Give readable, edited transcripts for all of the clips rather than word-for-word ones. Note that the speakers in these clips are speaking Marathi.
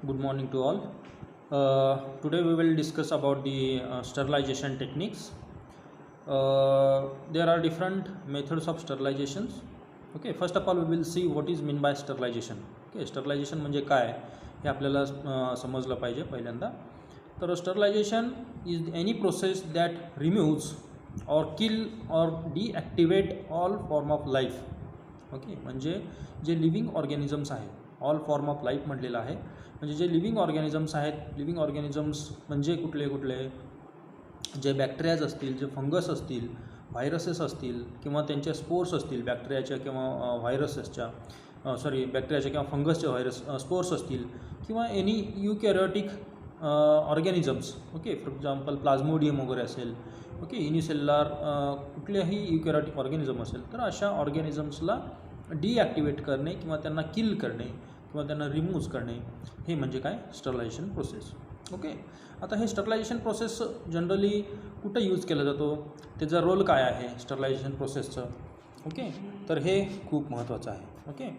Good morning to all. Today we will discuss about the sterilization techniques. There are different methods of sterilizations. Okay, first of all we will see what is mean by sterilization. Okay, sterilization म्हणजे काय हे आपल्याला समजलं पाहिजे पहिल्यांदा. तर sterilization is any process that removes or kill or deactivate all form of life. Okay, म्हणजे जे लिव्हिंग ऑर्गॅनिझम्स आहेत, ऑल फॉर्म ऑफ लाईफ म्हटलेलं आहे. म्हणजे जे लिव्हिंग ऑर्गॅनिझम्स आहेत, लिव्हिंग ऑर्गॅनिझम्स म्हणजे कुठले कुठले, जे बॅक्टेरियाज असतील, जे फंगस असतील, व्हायरसेस असतील किंवा त्यांचे स्पोर्स असतील बॅक्टेरियाच्या किंवा व्हायरसेसच्या, बॅक्टेरियाच्या किंवा फंगसचे व्हायरस स्पोर्स असतील किंवा any eukaryotic organisms. Okay, for example plasmodium वगैरे असेल. ओके, युनिसेल्युलर कुठल्याही युकॅरियोटिक ऑर्गॅनिझम असेल तर अशा ऑर्गॅनिझम्सला डिॲक्टिवेट करणे किंवा त्यांना किल करणे किंवा त्यांना रिमूव्ह करणे हे म्हणजे काय, स्टरलायझेशन प्रोसेस. ओके, आता हे स्टरलायझेशन प्रोसेस जनरली कुठं यूज केला जातो, त्याचा रोल काय आहे स्टरलायझेशन प्रोसेसचं. ओके, तर हे खूप महत्त्वाचं आहे. ओके,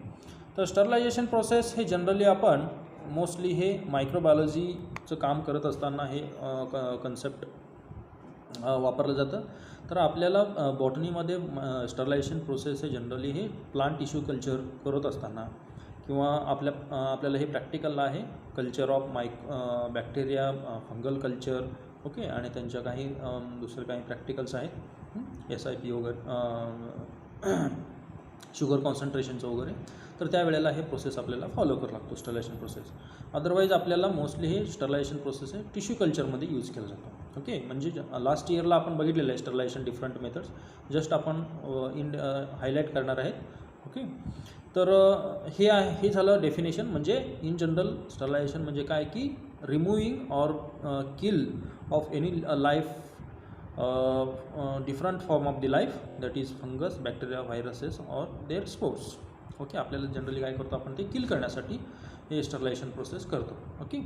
तर स्टरलायझेशन प्रोसेस हे जनरली आपण मोस्टली हे मायक्रोबायोलॉजीचं काम करत असताना हे कन्सेप्ट वापरलं जातं. तर आपल्याला बॉटनीमध्ये स्टरलायझेशन प्रोसेस हे जनरली हे प्लांट टिश्यू कल्चर करत असताना किंवा आपल्याला हे प्रॅक्टिकलला आहे culture of bacteria, fungal culture. Okay, आणि त्यांच्या काही दुसरे काही प्रॅक्टिकल्स आहेत, SIP वगैरे, शुगर कॉन्सन्ट्रेशनचं वगैरे. तर त्यावेळेला हे प्रोसेस आपल्याला फॉलो करावं लागतो स्टरलायझेशन प्रोसेस. अदरवाईज आपल्याला मोस्टली हे स्टरलायझेशन प्रोसेस हे टिश्यू कल्चरमध्ये यूज केलं जातं. ओके, म्हणजे लास्ट इयरला आपण बघितलेलं आहे स्टरलायझेशन डिफरंट मेथड्स, जस्ट आपण हायलाईट करणार आहेत. ओके, तर हे झालं डेफिनेशन. म्हणजे इन जनरल स्टरलायझेशन म्हणजे काय की removing or kill of any life, different form of the life, that is fungus, bacteria, viruses or their spores. Okay, आपल्याला जनरली काय करतो आपण ते किल करण्यासाठी हे स्टरलायझेशन प्रोसेस करतो. ओके,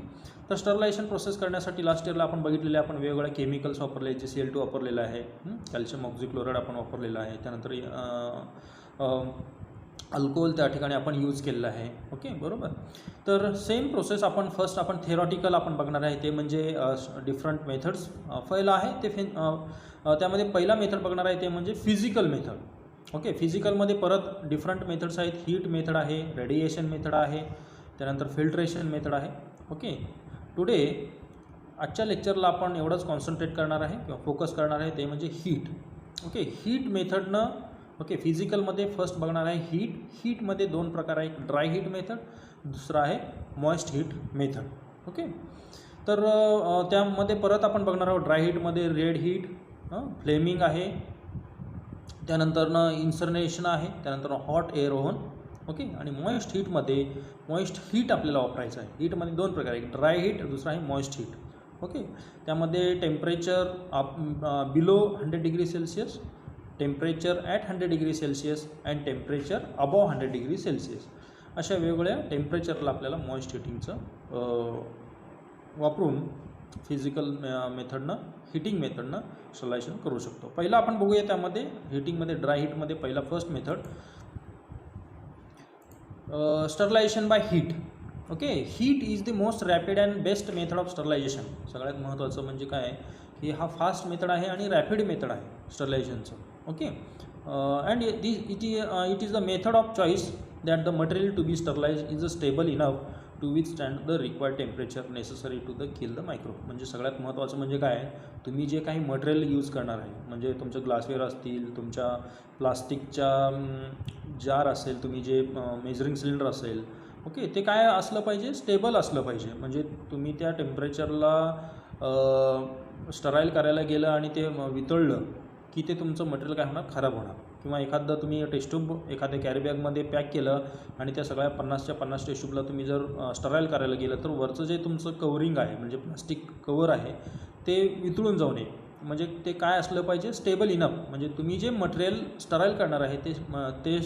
तर स्टरलायझेशन प्रोसेस करण्यासाठी लास्ट इयरला आपण बघितलेले, आपण वेगवेगळ्या केमिकल्स वापरले, जे Cl2 वापरलेलं आहे, कॅल्शियम ऑक्झिक्लोराईड आपण वापरलेलं आहे, त्यानंतर अल्कोहोल त्या ठिकाणी आपण यूज केलेलं आहे. ओके, बरोबर. तर सेम प्रोसेस आपण फर्स्ट आपण थेरॉटिकल आपण बघणार आहे, ते म्हणजे डिफरंट मेथड्स. पहिलं आहे ते त्यामध्ये पहिला मेथड बघणार आहे ते म्हणजे फिजिकल मेथड. ओके, फिजिकलमध्ये परत डिफरंट मेथड्स आहेत. हीट मेथड आहे, रेडिएशन मेथड आहे, त्यानंतर फिल्ट्रेशन मेथड आहे. ओके, टुडे आजच्या लेक्चरला आपण एवढंच कॉन्सन्ट्रेट करणार आहे किंवा फोकस करणार आहे ते म्हणजे हीट. ओके, हीट मेथडनं, ओके, फिजिकलमध्ये फर्स्ट बघणार आहे हीट. हीटमध्ये दोन प्रकार आहे, ड्राय हीट मेथड, दुसरा आहे मॉइस्ट हीट मेथड. ओके, तर त्यामध्ये परत आपण बघणार आहोत ड्राय हीटमध्ये रेड हीट, फ्लेमिंग आहे, त्यानंतरनं इन्सर्नेशन आहे, त्यानंतर हॉट एअर ओव्हन. ओके, आणि मॉइस्ट हीटमध्ये मॉइस्ट हीट आपल्याला वापरायचं आहे. हीटमध्ये दोन प्रकार आहे, ड्राय हीट, दुसरा आहे मॉइस्ट हीट. ओके, त्यामध्ये temperature below 100 degree Celsius, temperature at 100 degree Celsius and temperature above 100 degree Celsius, अशा वेगवेगळ्या टेम्परेचरला आपल्याला मॉइस्ट हीटिंगचं वापरून फिजिकल मेथडनं, हीटिंग मेथडनं स्टरलायझेशन करू शकतो. पहिला आपण बघूया त्यामध्ये हीटिंगमध्ये, ड्राय हीटमध्ये पहिला first method sterilisation by heat. Okay, heat is the most rapid and best method of sterilisation. सगळ्यात महत्त्वाचं म्हणजे काय की हा फास्ट मेथड आहे आणि रॅपिड मेथड आहे स्टरलायझेशनचं. Okay, and it is the method of choice that the material to be sterilise is stable enough to withstand the required temperature necessary to the kill the micro. म्हणजे सगळ्यात महत्त्वाचं म्हणजे काय, तुम्ही जे काही मटेरियल यूज करणार आहे, म्हणजे तुमचं ग्लासवेअर असतील, तुमच्या प्लास्टिकच्या जार असेल, तुम्ही जे मेजरिंग सिलेंडर असेल, ओके, ते काय असलं पाहिजे, स्टेबल असलं पाहिजे. म्हणजे तुम्ही त्या टेम्परेचरला स्टराईल करायला गेलं आणि ते वितळलं की ते तुमचं मटेरियल काय होणार, खराब होणार. किंवा एखादं तुम्ही टेस्ट ट्यूब एखाद्या कॅरीबॅगमध्ये पॅक केलं आणि त्या सगळ्या 50च्या 50 टेस्ट ट्यूबला तुम्ही जर स्टराईल करायला गेलं तर वरचं जे तुमचं कवरिंग आहे, म्हणजे प्लास्टिक कवर आहे, ते वितळून जाऊ नये. म्हणजे ते काय असलं पाहिजे, स्टेबल इनफ. म्हणजे तुम्ही जे मटेरियल स्टराईल करणार आहे ते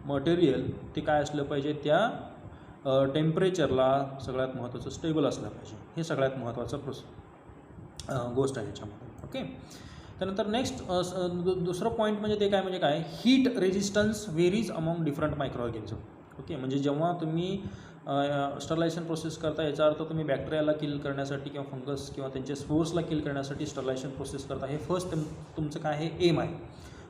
मटेरियल ते काय असलं पाहिजे, त्या टेम्परेचरला सगळ्यात महत्त्वाचं स्टेबल असलं पाहिजे. हे सगळ्यात महत्त्वाचं गोष्ट आहे याच्यामध्ये. ओके, त्यानंतर नेक्स्ट दुसरं पॉईंट म्हणजे ते काय, म्हणजे काय, heat resistance varies among different micro organism. Okay, म्हणजे जेव्हा तुम्ही स्टरलायझेशन प्रोसेस करता, याचा अर्थ तुम्ही बॅक्टेरियाला किल करण्यासाठी किंवा फंगस किंवा त्यांच्या स्पोर्सला किल करण्यासाठी स्टरलायझेशन प्रोसेस करता. हे फर्स्ट तुमचं काय आहे, एम आहे.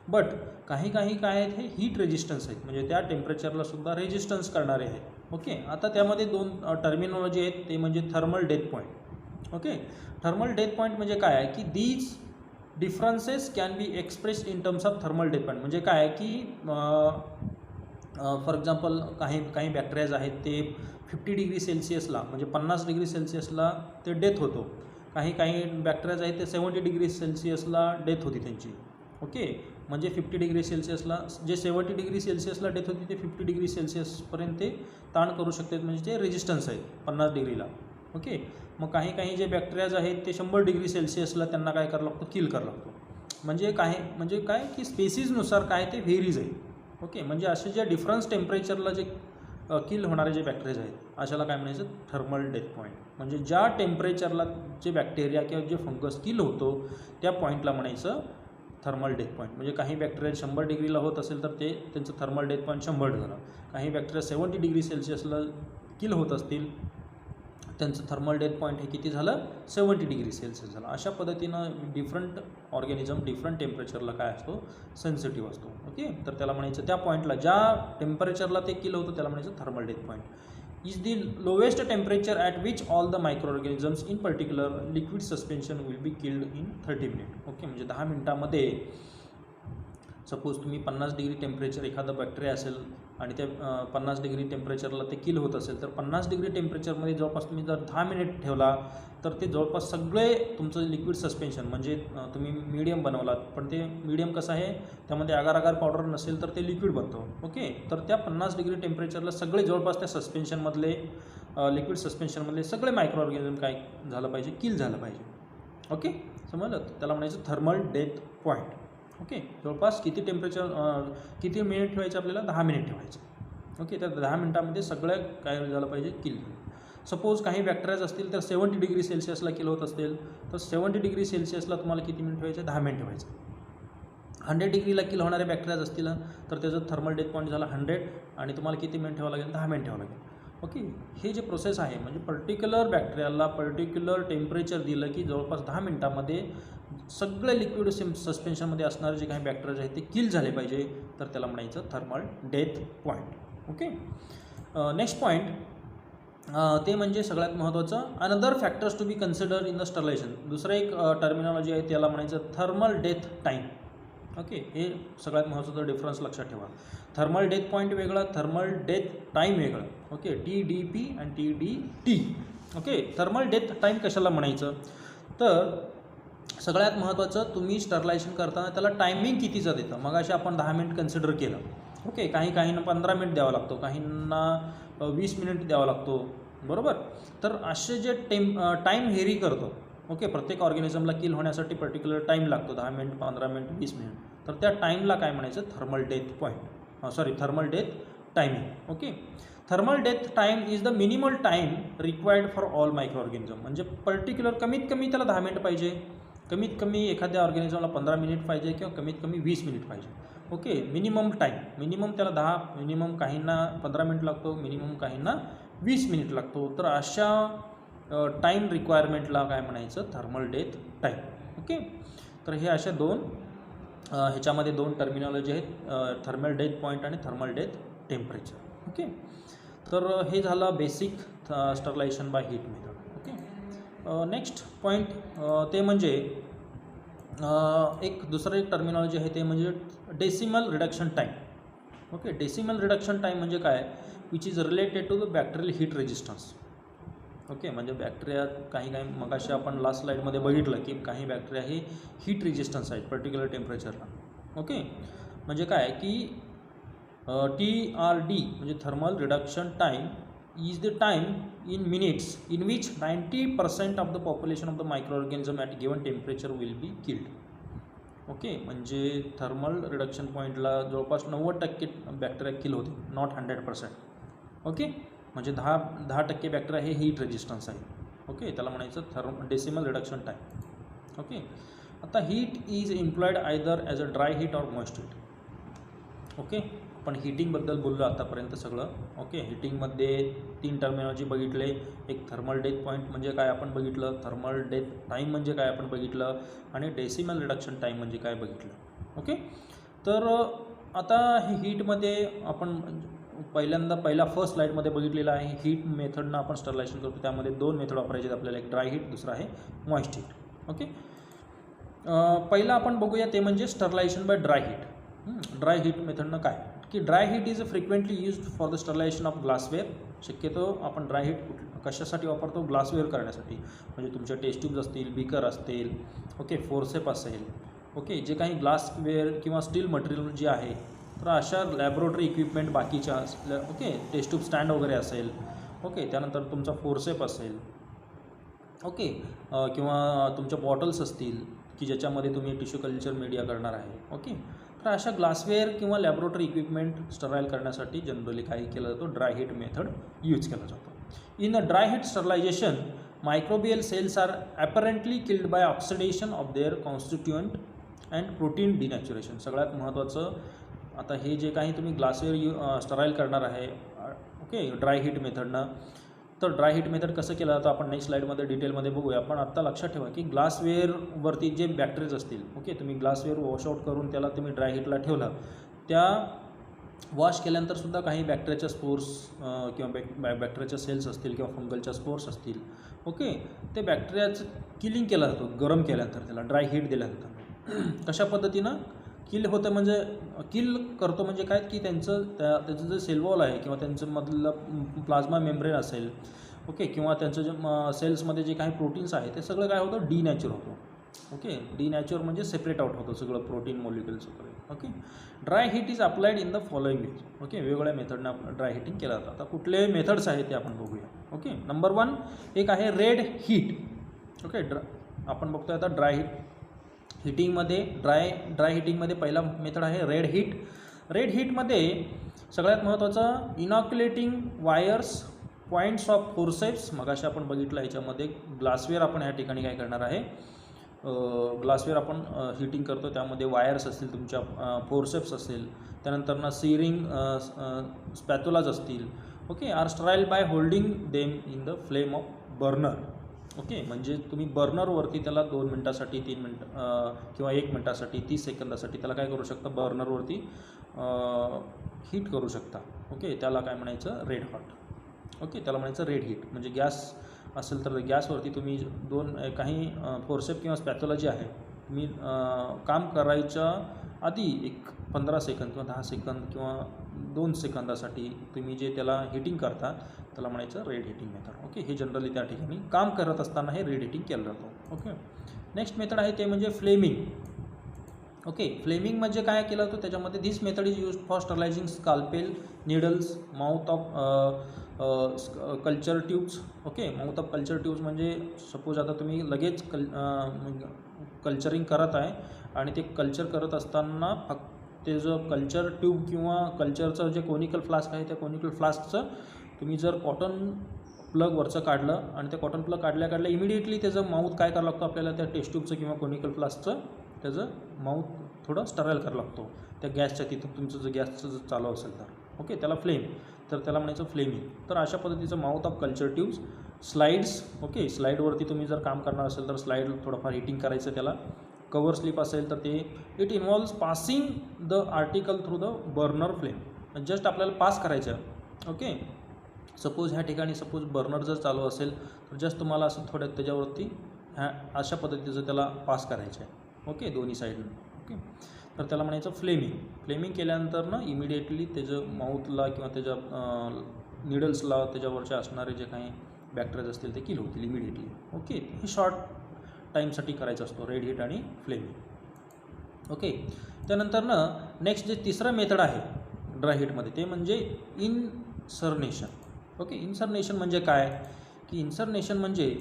बट काही काय आहेत हे हीट रेजिस्टन्स आहेत, म्हणजे त्या टेम्परेचरलासुद्धा रेजिस्टन्स करणारे आहेत. ओके, आता त्यामध्ये दोन टर्मिनॉलॉजी आहेत, ते म्हणजे thermal death point. Okay, thermal death point म्हणजे काय आहे की these differences can be expressed in terms of thermal death point. म्हणजे काय आहे की फॉर एक्झाम्पल काही बॅक्टेरियाज आहेत ते 50 डिग्री सेल्सिअसला म्हणजे 50 डिग्री सेल्सिअसला ते डेथ होतो. काही बॅक्टेरियाज आहेत ते 70 डिग्री सेल्सिअसला डेथ होती त्यांची. ओके, म्हणजे 50 डिग्री सेल्सिअसला जे 70 डिग्री सेल्सिअसला डेथ होती ते 50 डिग्री सेल्सिअसपर्यंत ते ताण करू शकतात, म्हणजे ते रेजिस्टन्स आहेत 50 डिग्रीला. ओके, मग काही जे बॅक्टेरियाज आहेत ते 100 डिग्री सेल्सिअसला त्यांना काय करावं लागतं, किल करावं लागतो. म्हणजे काय की स्पेसीजनुसार काय ते व्हेरीज आहे. ओके, म्हणजे असे जे डिफरन्स टेम्परेचरला जे किल होणारे जे बॅक्टेरियाज आहेत अशाला काय म्हणायचं, थर्मल डेथ पॉईंट. म्हणजे ज्या टेम्परेचरला जे बॅक्टेरिया किंवा जे फंगस किल होतो त्या पॉईंटला म्हणायचं थर्मल डेथ पॉईंट. म्हणजे काही बॅक्टेरिया 100 डिग्रीला होत असेल तर त्यांचं थर्मल डेथ पॉईंट 100 झालं. काही बॅक्टेरिया 70 डिग्री सेल्सिअसला किल होत असतील त्यांचं थर्मल डेथ पॉईंट हे किती झालं, 70 डिग्री सेल्सिअस झालं. अशा पद्धतीनं डिफरंट ऑर्गॅनिझम डिफरंट टेम्परेचरला काय असतो, सेन्सिटिव्ह असतो. ओके, तर त्याला म्हणायचं त्या पॉईंटला ज्या टेम्परेचरला ते किल होतं त्याला म्हणायचं thermal death point. Is the lowest temperature at which all the micro organisms in particular liquid suspension will be killed in 30 minute. Okay, म्हणजे 10 मिनिटामध्ये सपोज तुम्ही 50 डिग्री टेम्परेचर एखादा बॅक्टेरिया असेल आणि त्या 50 डिग्री टेम्परेचरला ते किल होत असेल तर 50 डिग्री टेम्परेचरमध्ये जवळपास तुम्ही जर 10 मिनिट ठेवला तर ते जवळपास सगळे तुमचं लिक्विड सस्पेन्शन म्हणजे तुम्ही मीडियम बनवलात पण ते मीडियम कसं आहे त्यामध्ये आगार पावडर नसेल तर ते लिक्विड बनतो. ओके, तर त्या 50 डिग्री टेम्परेचरला सगळे जवळपास त्या सस्पेन्शनमधले लिक्विड सस्पेन्शनमधले सगळे मायक्रो ऑर्गॅनिझम काय झालं पाहिजे, किल झालं पाहिजे. ओके, समजलं, त्याला म्हणायचं थर्मल डेथ पॉईंट. ओके, जवळपास किती किती मिनिट ठेवायचं आपल्याला, 10 मिनिट ठेवायचं. ओके, तर 10 मिनिटामध्ये सगळं काय झालं पाहिजे, किल. सपोज काही बॅक्टेरियाज असतील तर 70 डिग्री सेल्सिअसला किल होत असतील तर 70 डिग्री सेल्सिअसला तुम्हाला किती मिनिट ठेवायचं, 10 मिनिट ठेवायचं. 100 डिग्रीला किल होणारे बॅक्टेरियाज असतील तर त्याचं थर्मल डेथ पॉईंट झाला 100 आणि तुम्हाला किती मिनिट ठेवावं लागेल, 10 मिनिट ठेवावं लागेल. ओके, हे जे प्रोसेस आहे म्हणजे पर्टिक्युलर बॅक्टेरियाला पर्टिक्युलर टेम्परेचर दिलं की जवळपास 10 मिनिटामध्ये सगळे लिक्विड सस्पेन्शनमध्ये असणारे जे काही बॅक्टेरिया आहेत ते किल झाले पाहिजे, तर त्याला म्हणायचं thermal death point. Okay, next point ते म्हणजे सगळ्यात महत्त्वाचं another factors to be consider in the sterilization. दुसरं एक टर्मिनॉलॉजी आहे त्याला म्हणायचं थर्मल डेथ टाईम. ओके, हे सगळ्यात महत्त्वाचं डिफरन्स लक्षात ठेवा. थर्मल डेथ पॉईंट वेगळं, थर्मल डेथ टाईम वेगळं. ओके, TDP आणि TDT. Okay, thermal death time कशाला म्हणायचं, तर सगळ्यात महत्त्वाचं तुम्ही स्टरलायझेशन करताना त्याला टायमिंग कितीचं देतं. मग असे आपण 10 मिनिट कन्सिडर केलं. ओके, काहींना 15 मिनिट द्यावा लागतो, काहींना 20 मिनिट द्यावा लागतो, बरोबर. तर असे जे टाईम व्हेरी करतो. ओके, प्रत्येक ऑर्गॅनिझमला किल होण्यासाठी पर्टिक्युलर टाईम लागतो, 10 मिनिट, 15 मिनिट, 20 मिनिट. तर त्या टाईमला काय म्हणायचं, thermal death point, thermal death timing. Okay, thermal death time is the minimal time required for all micro organism. म्हणजे पर्टिक्युलर कमीत कमी त्याला 10 मिनिट पाहिजे, कमीत कमी एखाद्या ऑर्गॅनिझमला 15 मिनिट पाहिजे किंवा कमीत कमी 20 मिनिट पाहिजे. ओके, मिनिमम टाईम, मिनिमम त्याला 10, मिनिमम काहींना 15 मिनिट लागतो, मिनिमम काहींना 20 मिनिट लागतो. तर अशा टाईम रिक्वायरमेंटला काय म्हणायचं, थर्मल डेथ टाईम. ओके, तर हे अशा ह्याच्यामध्ये दोन टर्मिनॉलॉजी आहेत, थर्मल डेथ पॉईंट आणि थर्मल डेथ टेम्परेचर. ओके, तर हे झालं basic sterilization by heat method. Okay, next point ते म्हणजे दुसरं एक टर्मिनॉलॉजी आहे ते म्हणजे decimal reduction time. Okay, decimal reduction time म्हणजे काय, which is related to the bacterial heat resistance. Okay, म्हणजे बॅक्टेरिया काही मगाशी आपण लास्ट स्लाईडमध्ये बघितलं की काही बॅक्टेरिया हे हीट रेजिस्टन्स आहेत पर्टिक्युलर टेम्परेचरला. ओके, म्हणजे काय की TRD म्हणजे thermal reduction time is the time in minutes in which 90% of the population of the microorganism at given temperature will be killed. Okay, म्हणजे थर्मल रिडक्शन पॉईंटला जवळपास 90% बॅक्टेरिया किल होते, नॉट 100%. ओके, म्हणजे 10% बॅक्टेरिया हे हीट रेजिस्टन्स आहे. ओके, त्याला म्हणायचं डेसिमल रिडक्शन टाईम. ओके, आता heat is employed either as a dry heat or moist heat. Okay, आपण हीटिंगबद्दल बोललो आतापर्यंत सगळं. ओके, हीटिंगमध्ये 3 टर्मिनॉलॉजी बघितले. एक थर्मल डेथ पॉईंट म्हणजे काय आपण बघितलं, थर्मल डेथ टाईम म्हणजे काय आपण बघितलं, आणि डेसिमल रिडक्शन टाईम म्हणजे काय बघितलं. ओके, तर आता हे हीटमध्ये आपण पहिला फर्स्ट स्लाईडमध्ये बघितलेलं आहे. हीट मेथडनं आपण स्टरलायझेशन करतो. त्यामध्ये 2 मेथड वापरायचे आहेत आपल्याला, एक ड्राय हीट, दुसरा आहे मॉइस्ट हीट. ओके, पहिला आपण बघूया ते म्हणजे sterilisation by dry heat. Dry heat मेथडनं काय की dry heat is frequently used for the sterilisation of glassware. शक्यतो आपण ड्राय हीट कशासाठी वापरतो, ग्लासवेअर करण्यासाठी. म्हणजे तुमचे टेस्ट ट्यूब्स असतील, बीकर असतील, ओके, फोर्सेप असेल, ओके, जे काही ग्लासवेअर किंवा स्टील मटेरियल जे आहे, तर अशा लॅबोरेटरी इक्विपमेंट बाकीच्या असल्या, ओके, टेस्ट ट्यूब स्टँड वगैरे असेल, ओके, त्यानंतर तुमचा फोर्सेप असेल, ओके, किंवा तुमच्या बॉटल्स असतील की ज्याच्यामध्ये तुम्ही टिश्यू कल्चर मीडिया करणार आहे. ओके, तर अशा ग्लासवेअर किंवा लॅबोरेटरी इक्विपमेंट स्टराईल करण्यासाठी जनरली काय केलं जातं, ड्राय हीट मेथड यूज केला जातो. In a dry heat sterilisation microbial cells are apparently killed by oxidation of their constituent and protein denaturation. सगळ्यात महत्त्वाचं, आता हे जे काही तुम्ही ग्लासवेअर स्टराईल करणार आहे, ओके, ड्राय हीट मेथडनं, तर ड्राय हीट मेथड कसं केलं जातं आपण नेक्स्ट स्लाईडमध्ये डिटेलमध्ये बघूया. पण आत्ता लक्षात ठेवा की ग्लासवेअरवरती जे बॅक्टेरियाज असतील, ओके, तुम्ही ग्लासवेअर वॉशआउट करून त्याला तुम्ही ड्राय हीटला ठेवला, त्या वॉश केल्यानंतरसुद्धा काही बॅक्टेरियाच्या स्पोर्स किंवा बॅक्टेरियाच्या सेल्स असतील किंवा फंगलच्या स्पोर्स असतील, ओके, ते बॅक्टेरियाचं किलिंग केलं जातं गरम केल्यानंतर, त्याला ड्राय हीट दिल्यानंतर. कशा पद्धतीनं किल होतं, म्हणजे किल करतो म्हणजे काय की त्याचं जे सेल वॉल आहे किंवा त्यांचं मधलं प्लाझ्मा मेम्ब्रेन असेल, ओके, किंवा त्यांचं जे सेल्समध्ये जे काही प्रोटीन्स आहे ते सगळं काय होतं, डिनॅच्युर होतं. ओके, डिनॅच्युर म्हणजे सेपरेट आउट होतं सगळं प्रोटीन मॉलिक्युल्स वगैरे. Okay, dry heat is applied in the following veg. Okay, वेगवेगळ्या मेथडनं आपण ड्राय हीटिंग केलं जातं. आता कुठले मेथड्स आहेत ते आपण बघूया. ओके, नंबर 1 एक आहे रेड हीट. ओके, आपण बघतोय आता ड्राय हीटिंगमध्ये ड्राय हीटिंगमध्ये पहिला मेथड आहे रेड हीट. रेड हीटमध्ये सगळ्यात महत्त्वाचं इनॉक्युलेटिंग वायर्स पॉईंट्स ऑफ फोर्सेप्स. मगाशी आपण बघितलं याच्यामध्ये ग्लासवेअर आपण ह्या ठिकाणी काय करणार आहे, ग्लासवेअर आपण हीटिंग करतो, त्यामध्ये वायर्स असतील, तुमच्या फोर्सेप्स असेल, त्यानंतर सीरिंग स्पॅथुलाज असतील. Okay, are sterile by holding them in the flame of burner. Okay, म्हणजे तुम्ही बर्नरवरती त्याला 2 मिनटासाठी 3 मिनटं किंवा 1 मिनटासाठी 30 सेकंदासाठी त्याला काय करू शकता, बर्नरवरती हीट करू शकता. ओके, त्याला काय म्हणायचं, रेड हॉट. ओके, त्याला म्हणायचं रेड हीट. म्हणजे गॅस असेल तर गॅसवरती तुम्ही काही फोर्सेप किंवा स्पॅथोलॉजी आहे, तुम्ही काम करायच्या आधी एक 15 सेकंद किंवा 10 सेकंद किंवा 2 सेकंदासाठी तुम्ही जे त्याला हीटिंग करता त्याला म्हणायचं रेड हीटिंग मेथड. ओके, हे जनरली त्या ठिकाणी काम करत असताना हे रेड हीटिंग केलं जातं. ओके, नेक्स्ट मेथड आहे ते म्हणजे फ्लेमिंग. ओके, फ्लेमिंग म्हणजे काय केलं जातं, त्याच्यामध्ये this method is used for sterilising scalpel, needles, mouth of culture tubes. Okay, mouth of culture tubes म्हणजे सपोज आता तुम्ही लगेच कल्चरिंग करत आहे आणि ते कल्चर करत असताना फक्त ते जो कल्चर ट्यूब किंवा कल्चरचं जे कोनिकल फ्लास्क आहे, त्या कोनिकल फ्लास्कचं तुम्ही जर कॉटन प्लग वरचं काढलं आणि ते कॉटन प्लग काढल्या इमिडिएटली त्याचं माउथ काय करावं लागतं आपल्याला, त्या टेस्ट ट्यूबचं किंवा कोनिकल फ्लास्कचं त्याचं माउथ थोडं स्टराईल करावं लागतो त्या गॅसच्या तिथं, तुमचं जर गॅसचं जर चालू असेल तर. ओके, त्याला फ्लेम, तर त्याला म्हणायचं फ्लेमिंग. तर अशा पद्धतीचं mouth of culture tubes, slides. Okay, स्लाईडवरती तुम्ही जर काम करणार असेल तर स्लाईड थोडंफार हीटिंग करायचं त्याला. कवर स्लिप असेल तर ते it involves passing the article through the burner flame. Just आपल्याला पास करायचं. ओके, सपोज ह्या ठिकाणी सपोज बर्नर जर चालू असेल तर जस्ट तुम्हाला असं थोड्या त्याच्यावरती अशा पद्धतीचं त्याला पास करायचं आहे. ओके, दोन्ही साईडनं. ओके, तर त्याला म्हणायचं फ्लेमिंग. फ्लेमिंग केल्यानंतर ना इमिडिएटली त्याचं माउथला किंवा त्याच्या निडल्सला त्याच्यावरचे असणारे जे काही बॅक्टेरियाज असतील ते किल होतील इमिडिएटली. ओके, हे शॉर्ट टाईमसाठी करायचं असतो रेड हीट आणि फ्लेमिंग. ओके, त्यानंतर ना नेक्स्ट जे तिसरं मेथड आहे ड्राय हीटमध्ये ते म्हणजे इन्सर्नेशन. ओके, इन्सर्नेशन म्हणजे काय की इन्सर्नेशन म्हणजे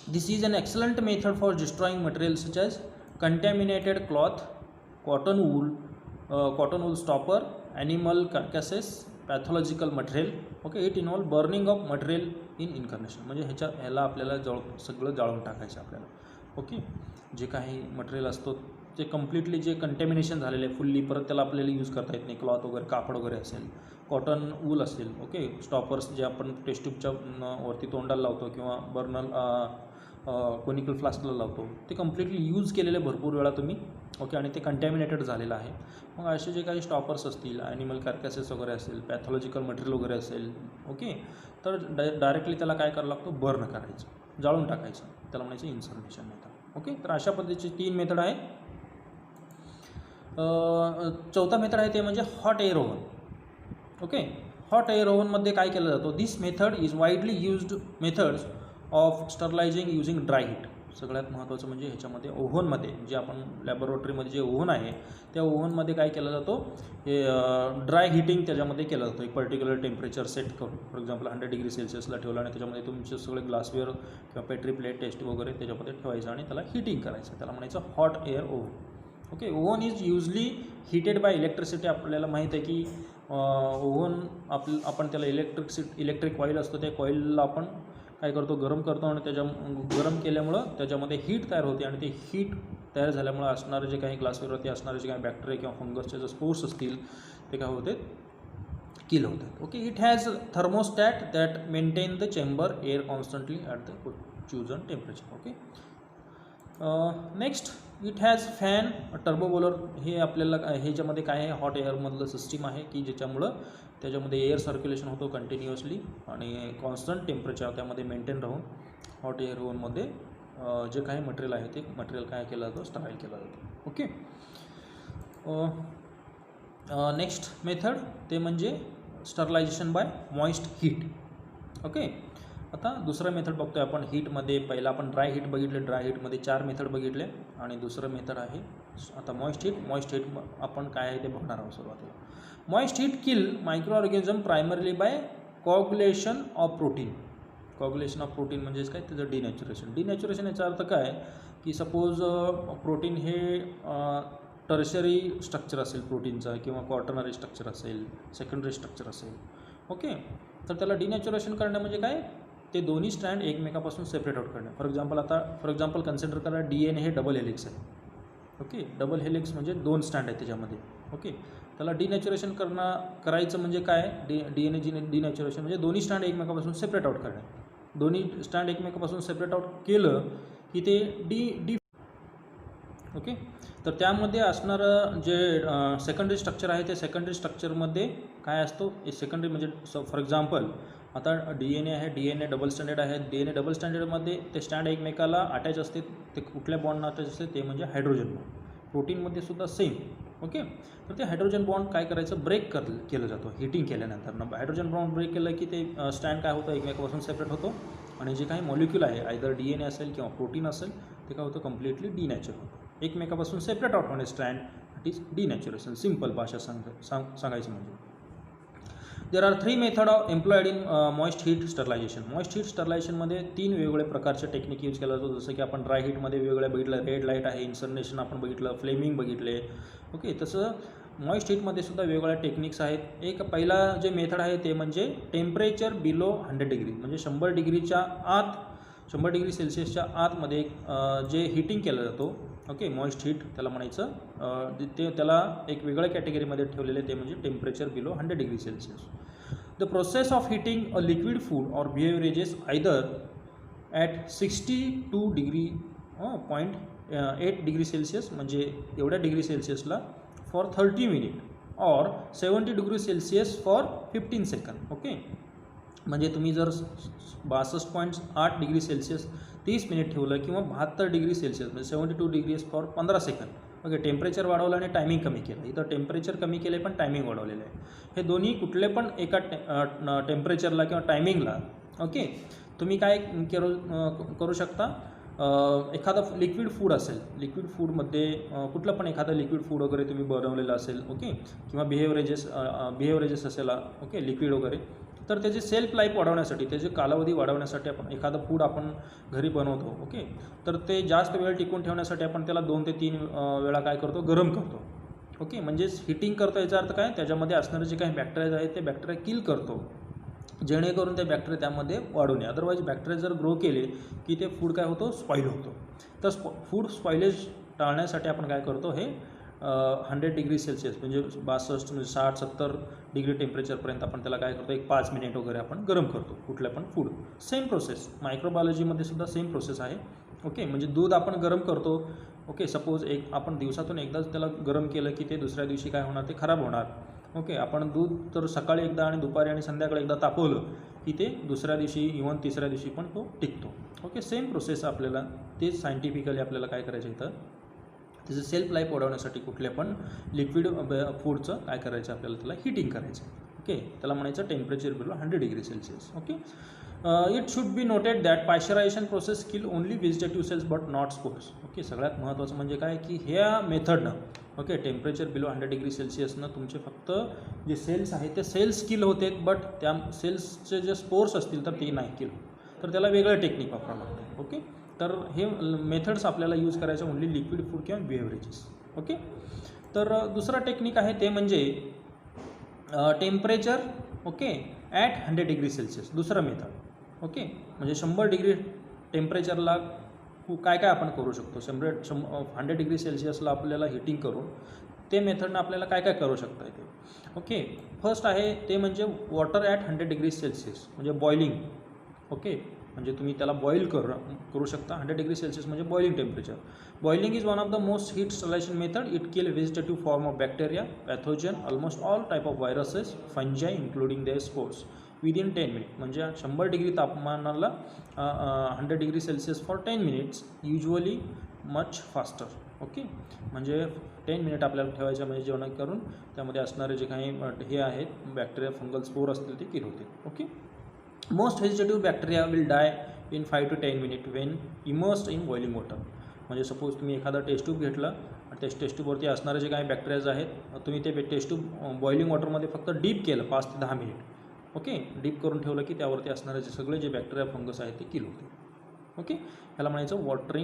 this is an excellent method for destroying material such as contaminated cloth, cotton wool stopper, animal carcasses, pathological material. Okay, it involve burning of material in incineration. म्हणजे ह्याला आपल्याला सगळं जाळून टाकायचं आपल्याला. ओके, जे काही मटेरियल असतो जे कम्प्लिटली जे कंटॅमिनेशन झालेलं आहे फुल्ली, परत त्याला आपल्याला यूज करता येत नाही. क्लॉथ वगैरे, कापड वगैरे असेल, कॉटन वूल असेल, ओके, स्टॉपर्स जे आपण टेस्ट ट्यूबच्या वरती तोंडाला लावतो किंवा बर्नल कोनिकल फ्लास्कला लावतो, ते कम्प्लिटली यूज केलेले भरपूर वेळा तुम्ही, ओके, आणि ते कंटॅमिनेटेड झालेलं आहे. मग असे जे काही स्टॉपर्स असतील, ॲनिमल कार्कॅसेस वगैरे असेल, पॅथॉलॉजिकल मटेरियल वगैरे असेल, ओके, तर डायरेक्टली त्याला काय करावं लागतं, बर्न करायचं, जाळून टाकायचं, त्याला म्हणायचं इन्सर्नेशन मेथड. ओके, तर अशा पद्धतीची 3 मेथड आहे. चौथा मेथड आहे ते म्हणजे hot air oven. Okay, hot air ओव्हनमध्ये काय केलं जातं, this method is widely used methods of sterilising using dry heat. सगळ्यात महत्त्वाचं म्हणजे ह्याच्यामध्ये ओव्हनमध्ये जे आपण लॅबोरेटरीमध्ये जे ओव्हन आहे त्या ओव्हनमध्ये काय केलं जातो, हे ड्राय हीटिंग त्याच्यामध्ये केलं जातं. एक पर्टिक्युलर टेम्परेचर सेट करून, फॉर एक्झाम्पल 100 डिग्री सेल्सिअसला ठेवलं आणि त्याच्यामध्ये तुमचे सगळे ग्लासवेअर किंवा पेट्री प्लेट टेस्ट वगैरे त्याच्यामध्ये ठेवायचं आणि त्याला हीटिंग करायचं, त्याला म्हणायचं hot air oven. Okay, oven is usually heated bye electricity. आपल्याला माहीत आहे की ओव्हन आपण त्याला इलेक्ट्रिक कॉईल असतो, त्या कॉईलला आपण काय करतो, गरम करतो आणि गरम केल्यामुळं त्याच्यामध्ये हीट तयार होते आणि ते हीट तयार झाल्यामुळं असणारे जे काही ग्लासवरती असणारे जे काही बॅक्टेरिया किंवा फंगसचे जे स्पोर्स असतील ते काय होते, किल होतात. Okay, it has thermostat that maintain the chamber air constantly at the chosen temperature. Okay, next it has fan turbo bowler. हे आपल्याला ह्याच्यामध्ये काय आहे, हॉट एअरमधलं सिस्टीम आहे की ज्याच्यामुळं त्याच्यामध्ये एअर सर्क्युलेशन होतो कंटिन्युअसली आणि कॉन्स्टंट टेम्परेचर त्यामध्ये मेंटेन राहून हॉट एअर ओव्हनमध्ये जे काही मटेरियल आहे ते मटेरियल काय केलं जातं, स्टराईल केलं जातं. ओके, नेक्स्ट मेथड ते म्हणजे sterilisation by moist heat. Okay, आता दुसरं मेथड बघतोय आपण हीटमध्ये. पहिला आपण ड्राय हीट बघितले, ड्राय हीटमध्ये 4 मेथड बघितले आणि दुसरं मेथड आहे आता मॉइस्ट हीट. मॉइस्ट हीट आपण काय आहे ते बघणार आहोत सुरुवातीला. Moist heat kill microorganism primarily by coagulation of protein. Coagulation of protein म्हणजेच काय, त्याचं डिनॅच्युरेशन. डिनॅच्युरेशन याचा अर्थ काय की सपोज प्रोटीन हे टर्शरी स्ट्रक्चर असेल प्रोटीनचा किंवा क्वाटर्नरी स्ट्रक्चर असेल, सेकंडरी स्ट्रक्चर असेल. ओके, तर त्याला डिनॅच्युरेशन करणे म्हणजे काय, ते दोन्ही स्ट्रँड एकमेकापासून सेपरेट आउट करणे. फॉर एक्झाम्पल कन्सिडर करा DNA हे डबल हेलिक्स आहे. ओके, डबल हेलिक्स म्हणजे 2 स्टँड आहेत त्याच्यामध्ये. ओके, त्याला डिनॅच्युरेशन करायचं म्हणजे काय, DNA डिनॅच्युरेशन म्हणजे दोन्ही स्टँड एकमेकापासून सेपरेट आउट करणे. दोन्ही स्टँड एकमेकापासून सेपरेट आउट केलं की ते डी ओके, तर त्यामध्ये असणारं जे सेकंडरी स्ट्रक्चर आहे ते सेकंडरी स्ट्रक्चरमध्ये काय असतो, सेकंडरी म्हणजे फॉर एक्झाम्पल आता DNA आहे, DNA डबल स्टँडर्ड आहे. DNA डबल स्टँडर्डमध्ये ते स्टँड एकमेकाला अटॅच असते. ते कुठल्या बॉन्डना अटॅच असते ते म्हणजे हायड्रोजन बॉन्ड. प्रोटीनमध्ये सुद्धा सेम. ओके, तर ते हायड्रोजन बॉन्ड काय करायचं, ब्रेक केलं जातं हिटिंग केल्यानंतर. हायड्रोजन बॉन्ड ब्रेक केलं की ते स्टँड काय होतं, एकमेकापासून सेपरेट होतो आणि जे काही मॉलिक्यूल आहे आयदर DNA असेल किंवा प्रोटीन असेल ते काय होतं, कम्प्लिटली डिनॅचर होतं. एकमेकापासून सेपरेट आउट होणे स्टँड, इट इज डिनॅच्युरेशन. सिम्पल भाषा सांगायचं म्हणजे. There are 3 method of employed in moist heat sterilisation. Moist heat स्टरलायझेशनमध्ये 3 वेगवेगळे प्रकारचे टेक्निक यूज केला जातो. जसं की आपण ड्राय हीटमध्ये वेगवेगळ्या बघितलं, रेड लाईट आहे, इन्सर्नेशन आपण बघितलं, फ्लेमिंग बघितले. ओके, तसं मॉइस्ट हीटमध्ये सुद्धा वेगवेगळ्या टेक्निक्स आहेत. एक पहिला जे मेथड आहे ते म्हणजे टेम्परेचर बिलो 100 डिग्री म्हणजे 100 डिग्रीच्या आत, 100 डिग्री सेल्सिअसच्या आतमध्ये जे हीटिंग केलं जातो. ओके, मॉइस्ट हीट त्याला म्हणायचं. ते त्याला एक वेगळ्या कॅटेगरीमध्ये ठेवलेले ते म्हणजे temperature below 100 degree Celsius. The process of heating a liquid food or beverages either at 62 degree 0.8 degree Celsius म्हणजे एवढ्या डिग्री सेल्सिअसला for 30 minute or 70 degree Celsius for 15 second. Okay, म्हणजे तुम्ही जर 62.8 डिग्री सेल्सिअस 30 मिनिट ठेवलं किंवा 72 डिग्री सेल्सिअस म्हणजे 72 degrees for 15 second. Okay, temperature वाढवलं आणि टायमिंग कमी केलं. इथं टेम्परेचर कमी केलं पण टायमिंग वाढवलेलं आहे. हे दोन्ही कुठले पण एका टेम्परेचरला किंवा टायमिंगला ओके तुम्ही काय करू शकता. एखादं लिक्विड फूड असेल, लिक्विड फूडमध्ये कुठलं पण एखादं लिक्विड फूड वगैरे तुम्ही बनवलेलं असेल. ओके, किंवा बिहेवरेजेस असेल. ओके, लिक्विड वगैरे, तर त्याची सेल्फ लाईफ वाढवण्यासाठी, त्याचे कालावधी वाढवण्यासाठी आपण एखादं फूड आपण घरी बनवतो. ओके, तर ते जास्त वेळ टिकून ठेवण्यासाठी आपण त्याला 2 ते 3 वेळा काय करतो, गरम करतो. ओके, म्हणजेच हिटिंग करतो. याचा अर्थ काय, त्याच्यामध्ये असणारे जे काही बॅक्टेरिया आहेत ते बॅक्टेरिया किल करतो जेणेकरून ते बॅक्टेरिया त्यामध्ये वाढू नये. अदरवाईज बॅक्टेरिया जर ग्रो केले की ते फूड काय होतो, स्पॉईल होतो. तर फूड स्पॉइलेज टाळण्यासाठी आपण काय करतो, हे 100 डिग्री सेल्सिअस म्हणजे 62 म्हणजे 60-70 डिग्री टेम्परेचरपर्यंत आपण त्याला काय करतो, एक 5 मिनिट वगैरे आपण गरम करतो कुठलं पण फूड. सेम प्रोसेस मायक्रोबायोलॉजीमध्ये सुद्धा सेम प्रोसेस आहे. ओके, म्हणजे दूध आपण गरम करतो. ओके, सपोज आपण दिवसातून एकदाच त्याला गरम केलं की ते दुसऱ्या दिवशी काय होणार, ते खराब होणार. ओके, आपण दूध तर सकाळी एकदा आणि दुपारी आणि संध्याकाळी एकदा तापवलं की ते दुसऱ्या दिवशी इव्हन तिसऱ्या दिवशी पण तो टिकतो. ओके, सेम प्रोसेस आपल्याला तेच सायंटिफिकली आपल्याला काय करायचं इथं, त्याचं सेल्फ लाईफ वाढवण्यासाठी कुठल्या पण लिक्विड फूडचं काय करायचं, आपल्याला त्याला हीटिंग करायचं. ओके, त्याला म्हणायचं temperature below 100 degree Celsius. Okay, it should be noted that pasteurization process kill only vegetative cells but not spores. Okay, सगळ्यात महत्त्वाचं म्हणजे काय की ह्या मेथडनं ओके टेम्परेचर बिलो 100 डिग्री सेल्सिअसनं तुमचे फक्त जे सेल्स आहेत ते सेल्स किल होते, बट त्या सेल्सचे जे स्पोर्स असतील तर ते नाही किल होत. तर त्याला वेगळं टेक्निक वापरावं लागतं. ओके, तर हे मेथड्स आपल्याला यूज करायचे ओनली लिक्विड फूड किंवा बेव्हरेजेस. ओके, तर दुसरा टेक्निक आहे ते म्हणजे temperature okay at 100 degree Celsius. दुसरं मेथड ओके, म्हणजे 100 डिग्री टेम्परेचरला काय काय आपण करू शकतो, 100 डिग्री सेल्सिअसला आपल्याला हिटिंग करून ते मेथडनं आपल्याला काय काय करू शकता येते. ओके, फर्स्ट आहे ते म्हणजे वॉटर ॲट 100 डिग्री सेल्सिअस म्हणजे बॉइलिंग. ओके, म्हणजे तुम्ही त्याला बॉईल करू शकता. 100 डिग्री सेल्सिअस म्हणजे boiling temperature. Boiling is one of the most heat sterilization method. It kill vegetative form of bacteria, pathogen, almost all type of viruses, fungi including their spores within 10 minute. म्हणजे 100 डिग्री तापमानाला 100 degree Celsius for 10 minutes, usually much faster. Okay, म्हणजे 10 मिनिट आपल्याला ठेवायचं म्हणजे जेणेकरून त्यामध्ये असणारे जे काही हे आहेत बॅक्टेरिया, फंगल स्पोर असतील ते किल होतील. Okay, most vegetative bacteria will die in 5 to 10 minute when immersed in boiling water. म्हणजे सपोज तुम्ही एखादा टेस्ट ट्यूब घेतला आणि त्या टेस्ट ट्यूबवरती असणारे जे काही बॅक्टेरियाज आहेत तुम्ही ते टेस्ट ट्यूब बॉइलिंग वॉटरमध्ये फक्त डीप केलं 5 ते 10 मिनिट. ओके, डीप करून ठेवलं की त्यावरती असणारे जे सगळे जे बॅक्टेरिया फंगस आहेत ते किल होते. ओके, ह्याला म्हणायचं वॉटर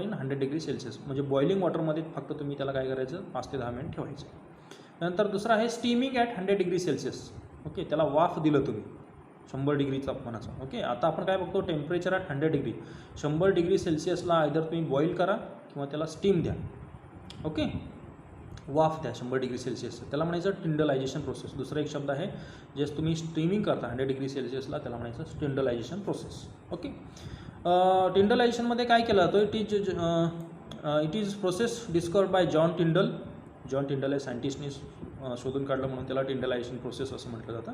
इन 100 डिग्री सेल्सिअस. म्हणजे बॉइलिंग वॉटरमध्ये फक्त तुम्ही त्याला काय करायचं 5 ते 10 मिनिट ठेवायचं. नंतर दुसरं आहे steaming at 100 degree Celsius. Okay, त्याला वाफ दिलं तुम्ही 100 डिग्री तापमानाचं. ओके, आता आपण काय बघतो टेम्परेचर ॲट 100 डिग्री 100 डिग्री सेल्सिअसला आयदर तुम्ही बॉईल करा किंवा त्याला स्टीम द्या. ओके, वाफ द्या 100 डिग्री सेल्सिअस, त्याला म्हणायचं टिंडलायझेशन प्रोसेस. दुसरा एक शब्द आहे जे तुम्ही स्टीमिंग करता 100 डिग्री सेल्सिअसला त्याला म्हणायचं टिंडलायझेशन प्रोसेस. ओके, टिंडलायझेशनमध्ये काय केलं जातं, it is process discovered by John टिंडल. John टिंडल हे सायंटिस्टनी शोधून काढलं म्हणून त्याला टिंडलायझेशन प्रोसेस असं म्हटलं जातं.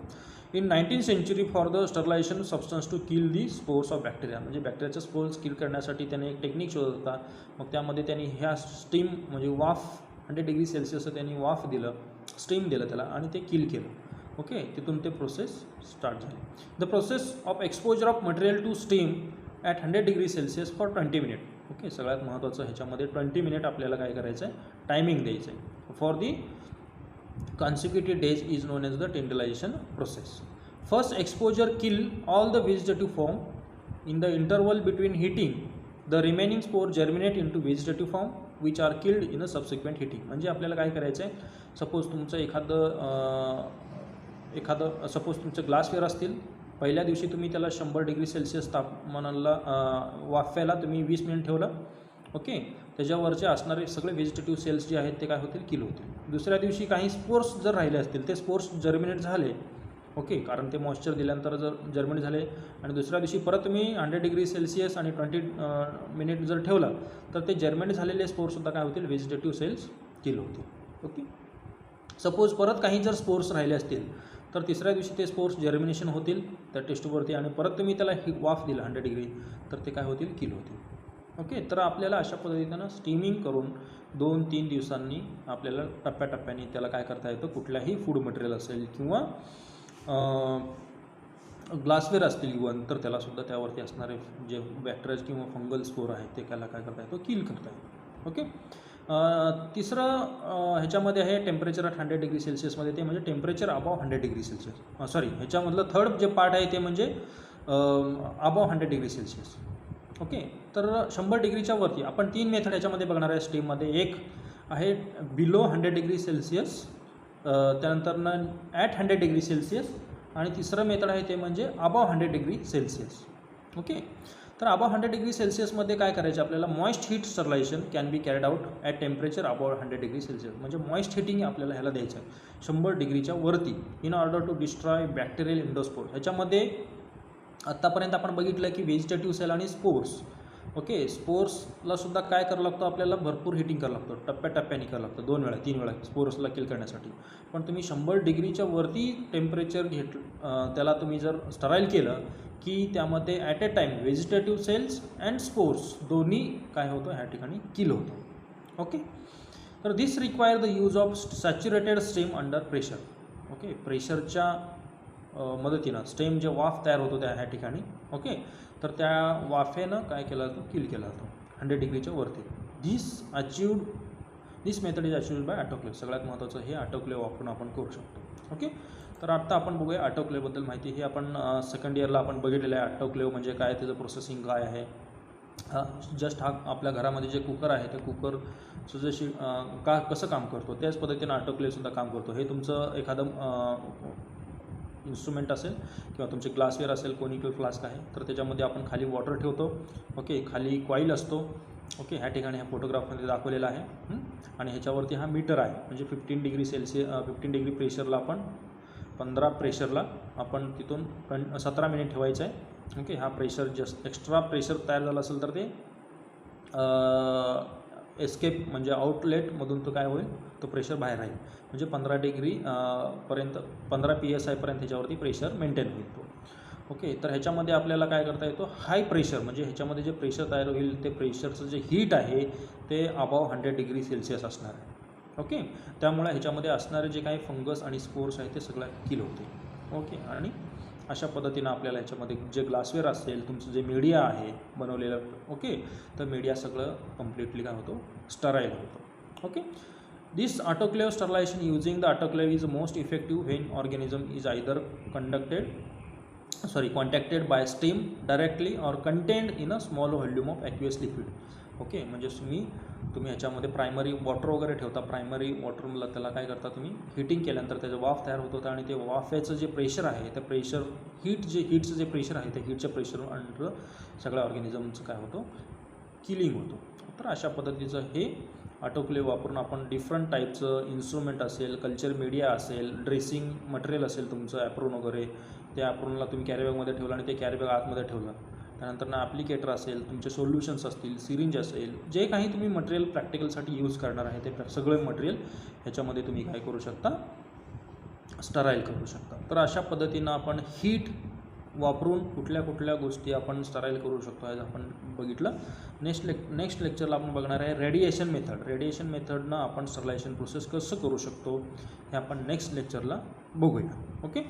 In 19th century for the sterilization substance to kill the spores of bacteria. म्हणजे बॅक्टेरियाचे स्पोर्स किल करण्यासाठी त्याने एक टेक्निक शोधत होता. मग त्यामध्ये त्यांनी ह्या स्टीम म्हणजे वाफ 100 डिग्री सेल्सिअसचं त्यांनी वाफ दिलं, स्टीम दिलं त्याला आणि ते किल केलं. ओके, तिथून ते प्रोसेस स्टार्ट झाली. The process of exposure of material to steam at 100 degree Celsius for 20 minute. Okay, सगळ्यात महत्त्वाचं ह्याच्यामध्ये 20 मिनिट आपल्याला काय करायचं आहे, टायमिंग द्यायचं आहे. For the consecutive days is known as the tyndallisation process. First exposure kill all the vegetative form. In the interval between heating, the remaining spore germinate into vegetative form which are killed in a subsequent heating. म्हणजे आपल्याला काय करायचं आहे, सपोज तुमचं एखादं सपोज तुमचं ग्लासवेअर असतील, पहिल्या दिवशी तुम्ही त्याला 100 डिग्री सेल्सिअस तापमानाला वाफायला तुम्ही 20 मिनिट ठेवलं. ओके, त्याच्यावरचे असणारे सगळे व्हेजिटेटिव्ह सेल्स जे आहेत ते काय होतील, किल होतील. दुसऱ्या दिवशी काही स्पोर्स जर राहिले असतील ते स्पोर्स जर्मिनेट झाले. ओके, कारण ते मॉइश्चर दिल्यानंतर जर जर्मिनेट झाले आणि दुसऱ्या दिवशी परत तुम्ही 100 डिग्री सेल्सिअस आणि 20 मिनिट जर ठेवलं तर ते जर्मिनेट झालेले स्पोर्ससुद्धा काय होतील, व्हेजिटेटिव्ह सेल्स किल होतील. ओके, सपोज परत काही जर स्पोर्स राहिले असतील तर तिसऱ्या दिवशी ते स्पोर्स जर्मिनेशन होतील त्या टेस्टवरती आणि परत तुम्ही त्याला वाफ दिला 100 डिग्री तर ते काय होतील, किल होतील. ओके, तर आपल्याला अशा पद्धतीनं स्टीमिंग करून 2-3 दिवसांनी आपल्याला टप्प्याटप्प्याने त्याला काय करता येतं, कुठल्याही फूड मटेरियल असेल किंवा ग्लासवेअर असतील इवन तर त्यालासुद्धा त्यावरती असणारे जे बॅक्टेरिया किंवा फंगल स्पोर आहेत ते त्याला काय करता येतो, किल करता येतो. ओके, तिसरं ह्याच्यामध्ये आहे टेम्परेचर ॲट 100 डिग्री सेल्सिअसमध्ये ते म्हणजे temperature above 100 degree Celsius. Sorry, ह्याच्यामधलं थर्ड जे पार्ट आहे ते म्हणजे अबाव 100 डिग्री सेल्सिअस. ओके, तर 100 डिग्रीच्या वरती आपण 3 मेथड याच्यामध्ये बघणार आहे स्टीममध्ये. एक आहे बिलो 100 डिग्री सेल्सिअस, त्यानंतरनं ॲट 100 डिग्री सेल्सिअस आणि तिसरं मेथड आहे ते म्हणजे अबाव 100 डिग्री सेल्सिअस. ओके, तर अबाव 100 डिग्री सेल्सिअसमध्ये काय करायचं आपल्याला, moist heat sterilisation can be carried out at temperature above 100 degree Celsius. म्हणजे मॉइस्ट हिटिंग आपल्याला ह्याला द्यायचं आहे 100 डिग्रीच्या वरती, in order to destroy bacterial endospore. ह्याच्यामध्ये आत्तापर्यंत आपण बघितलं की व्हेजिटेटिव्ह सेल आणि स्पोर्स, ओके, स्पोर्सला सुद्धा काय करावं लागतं आपल्याला, भरपूर हिटिंग करावं लागतं, टप्प्याटप्प्याने करावं लागतं, 2 वेळा 3 वेळा स्पोर्सला किल करण्यासाठी. पण तुम्ही 100 डिग्रीच्या वरती टेम्परेचर त्याला तुम्ही जर स्टराईल केलं की त्यामध्ये at a time vegetative cells and spores दोन्ही काय होतं ह्या ठिकाणी किल होतं. ओके, तर this require the use of saturated steam under pressure. Okay, प्रेशरच्या मदतीनं स्टेम जे वाफ तयार होतो त्या ह्या ठिकाणी, ओके, तर त्या वाफेनं काय केलं जातं, किल केला जातो 100 डिग्रीच्या वरती. This method is achieved by autoclave. सगळ्यात महत्त्वाचं हे ऑटोक्लेव्ह वापरून आपण करू शकतो. ओके, तर आता आपण बघूया ऑटोक्लेव्हबद्दल माहिती. हे आपण सेकंड इयरला आपण बघितलेलं आहे ऑटोक्लेव्ह म्हणजे काय, त्याचं प्रोसेसिंग काय आहे. जस्ट हा आपल्या घरामध्ये जे कुकर आहे ते कुकरचं जशी कसं काम करतो त्याच पद्धतीनं ऑटोक्लेव्हसुद्धा काम करतो. हे तुमचं एखादं इन्स्ट्रुमेंट असेल किंवा तुमचे ग्लासवेअर असेल, कोनिकल फ्लास्क आहे, तर त्याच्यामध्ये आपण खाली वॉटर ठेवतो. ओके, खाली कॉईल असतो. ओके, ह्या ठिकाणी ह्या फोटोग्राफमध्ये दाखवलेला आहे. आणि ह्याच्यावरती हा मीटर आहे, म्हणजे 15 डिग्री सेल्सिअस 15 डिग्री प्रेशरला आपण 15 प्रेशरला आपण तिथून 17 मिनिट ठेवायचं आहे. ओके, हा प्रेशर जस्ट एक्स्ट्रा प्रेशर तयार झालं असेल तर ते एस्केप म्हणजे आउटलेटमधून तो काय होईल, तो प्रेशर बाहेर राहील. म्हणजे 15 डिग्री पर्यंत 15 PSI पर्यंत ह्याच्यावरती प्रेशर मेंटेन होईल तो. ओके, तर ह्याच्यामध्ये आपल्याला काय करता येतो, हाय प्रेशर म्हणजे ह्याच्यामध्ये जे प्रेशर तयार होईल ते प्रेशरचं जे हीट आहे ते अबाव 100 डिग्री सेल्सिअस असणार आहे. ओके, त्यामुळे ह्याच्यामध्ये असणारे जे काही फंगस आणि स्पोर्स आहे ते सगळं किल होते. ओके, आणि अशा पद्धतीनं आपल्याला ह्याच्यामध्ये जे ग्लासवेअर असेल, तुमचं जे मीडिया आहे बनवलेलं, ओके, तर मीडिया सगळं कम्प्लिटली काय होतो, स्टराईल होतं. Okay, this autoclave sterilisation using the autoclave is most effective when organism is either contacted by steam directly or contained in a small volume of aqueous liquid. Okay, म्हणजे तुम्ही ह्याच्यामध्ये प्रायमरी वॉटर वगैरे ठेवता. प्रायमरी वॉटरला त्याला काय करता, तुम्ही हिटिंग केल्यानंतर त्याचं वाफ तयार होत होतं आणि ते वाफेचं जे प्रेशर आहे त्या प्रेशर हीटचं जे प्रेशर आहे त्या हीटच्या प्रेशर अंडर सगळ्या ऑर्गॅनिझमचं काय होतं, किलिंग होतं. तर अशा पद्धतीचं हे ऑटोक्लेव्ह वापरून आपण डिफरंट टाईपचं इन्स्ट्रुमेंट असेल, कल्चर मीडिया असेल, ड्रेसिंग मटेरियल असेल तुमचं ॲप्रोन वगैरे, त्या ॲप्रोनला तुम्ही कॅरीबॅगमध्ये ठेवलं आणि ते कॅरीबॅग आतमध्ये ठेवलं. त्यानंतर ना ॲप्लिकेटर असेल, तुमचे सोल्युशन्स असतील, सिरिंज असेल, जे काही तुम्ही मटेरियल प्रॅक्टिकलसाठी यूज करणार आहे ते सगळे मटेरियल ह्याच्यामध्ये तुम्ही काय करू शकता, स्टराईल करू शकता. तर अशा पद्धतीनं आपण हीट वापरून कुठल्या गोष्टी आपण स्टराईल करू शकतो हे आपण बघितलं. नेक्स्ट लेक्चरला आपण बघणार आहे रेडिएशन मेथड. रेडिएशन मेथडनं आपण स्टरलायझेशन प्रोसेस कसं करू शकतो हे आपण नेक्स्ट लेक्चरला बघूया. ओके.